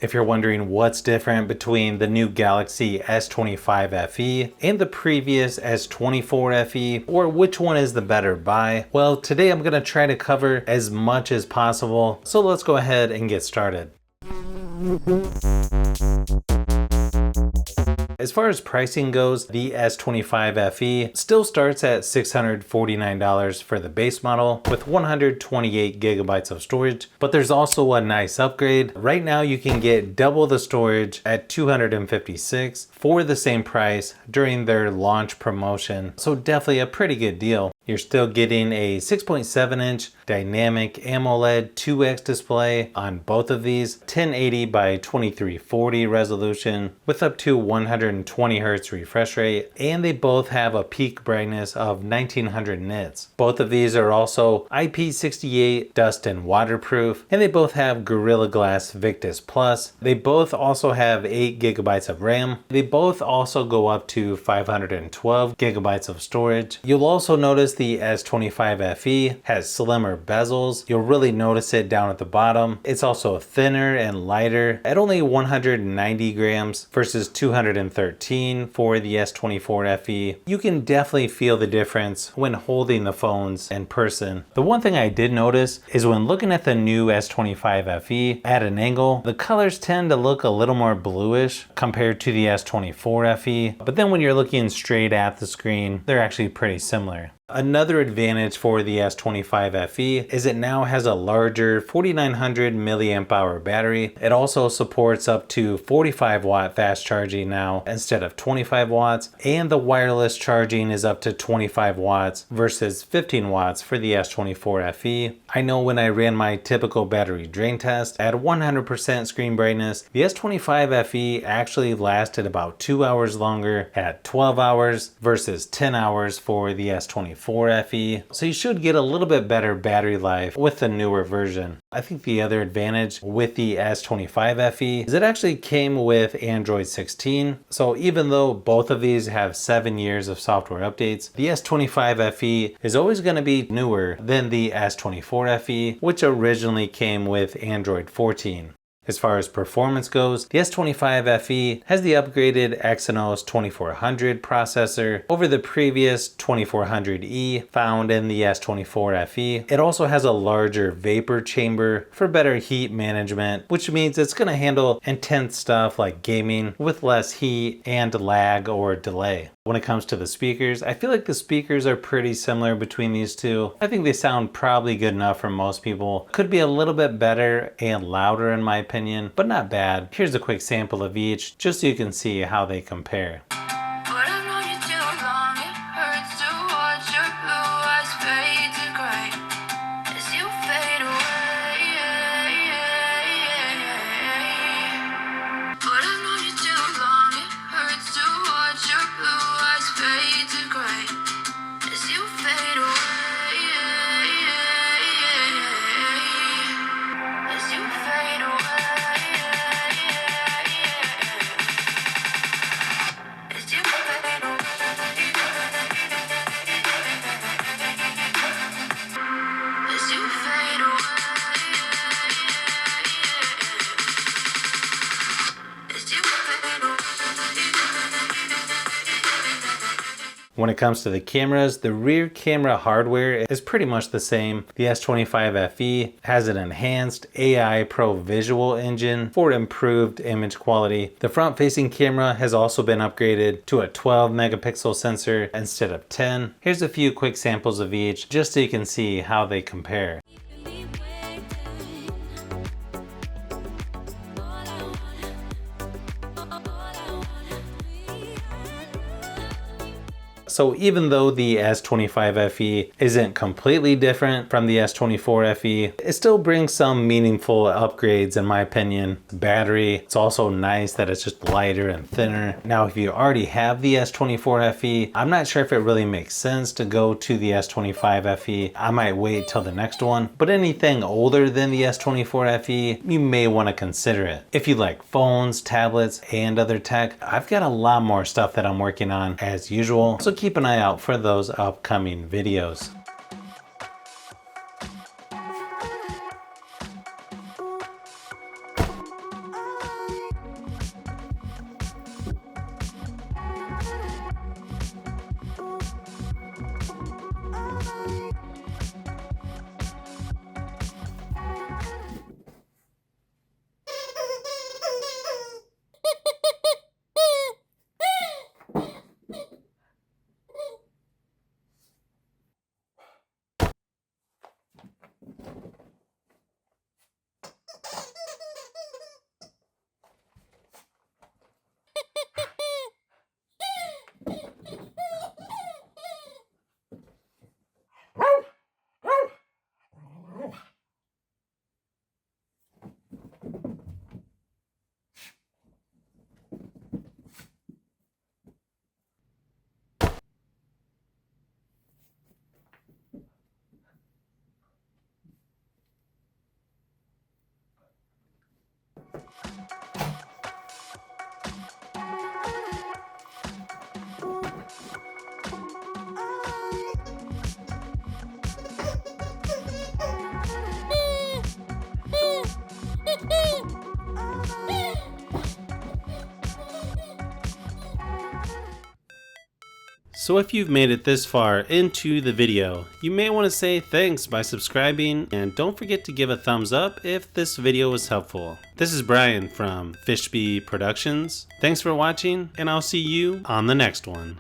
If you're wondering what's different between the new Galaxy S25 FE and the previous S24 FE, or which one is the better buy, well, today I'm going to try to cover as much as possible. So let's go ahead and get started. As far as pricing goes, the S25 FE still starts at $649 for the base model with 128 gigabytes of storage, but there's also a nice upgrade. Right now you can get double the storage at 256 for the same price during their launch promotion, so definitely a pretty good deal. You're still getting a 6.7 inch dynamic AMOLED 2X display on both of these, 1080 by 2340 resolution with up to 120 Hz refresh rate, and they both have a peak brightness of 1900 nits. Both of these are also IP68 dust and waterproof, and they both have Gorilla Glass Victus Plus. They both also have 8 gigabytes of RAM. They both also go up to 512 gigabytes of storage. You'll also notice the S25 FE has slimmer bezels. You'll really notice it down at the bottom. It's also thinner and lighter at only 190 grams versus 213 for the S24 FE. You can definitely feel the difference when holding the phones in person. The one thing I did notice is when looking at the new S25 FE at an angle, the colors tend to look a little more bluish compared to the S24 FE, but then when you're looking straight at the screen, they're actually pretty similar. Another advantage for the S25 FE is it now has a larger 4900 milliamp hour battery. It also supports up to 45 watt fast charging now instead of 25 watts, and the wireless charging is up to 25 watts versus 15 watts for the S24 FE. I know when I ran my typical battery drain test at 100% screen brightness, the S25 FE actually lasted about 2 hours longer at 12 hours versus 10 hours for the S24 FE, so you should get a little bit better battery life with the newer version. I think the other advantage with the S25 FE is it actually came with Android 16, so even though both of these have 7 years of software updates, the S25 FE is always going to be newer than the S24 FE, which originally came with Android 14. As far as performance goes, the S25 FE has the upgraded Exynos 2400 processor over the previous 2400E found in the S24 FE. It also has a larger vapor chamber for better heat management, which means it's going to handle intense stuff like gaming with less heat and lag or delay. When it comes to the speakers, I feel like the speakers are pretty similar between these two. I think they sound probably good enough for most people. Could be a little bit better and louder in my opinion, but not bad. Here's a quick sample of each, just so you can see how they compare. When it comes to the cameras, the rear camera hardware is pretty much the same. The S25 FE has an enhanced AI Pro visual engine for improved image quality. The front-facing camera has also been upgraded to a 12 megapixel sensor instead of 10. Here's a few quick samples of each, just so you can see how they compare. So even though the S25 FE isn't completely different from the S24 FE, it still brings some meaningful upgrades in my opinion. Battery, it's also nice that it's just lighter and thinner. Now if you already have the S24 FE, I'm not sure if it really makes sense to go to the S25 FE. I might wait till the next one, but anything older than the S24 FE, you may want to consider it. If you like phones, tablets, and other tech, I've got a lot more stuff that I'm working on as usual, so keep an eye out for those upcoming videos. So if you've made it this far into the video, you may want to say thanks by subscribing, and don't forget to give a thumbs up if this video was helpful. This is Brian from Fishbee Productions. Thanks for watching, and I'll see you on the next one.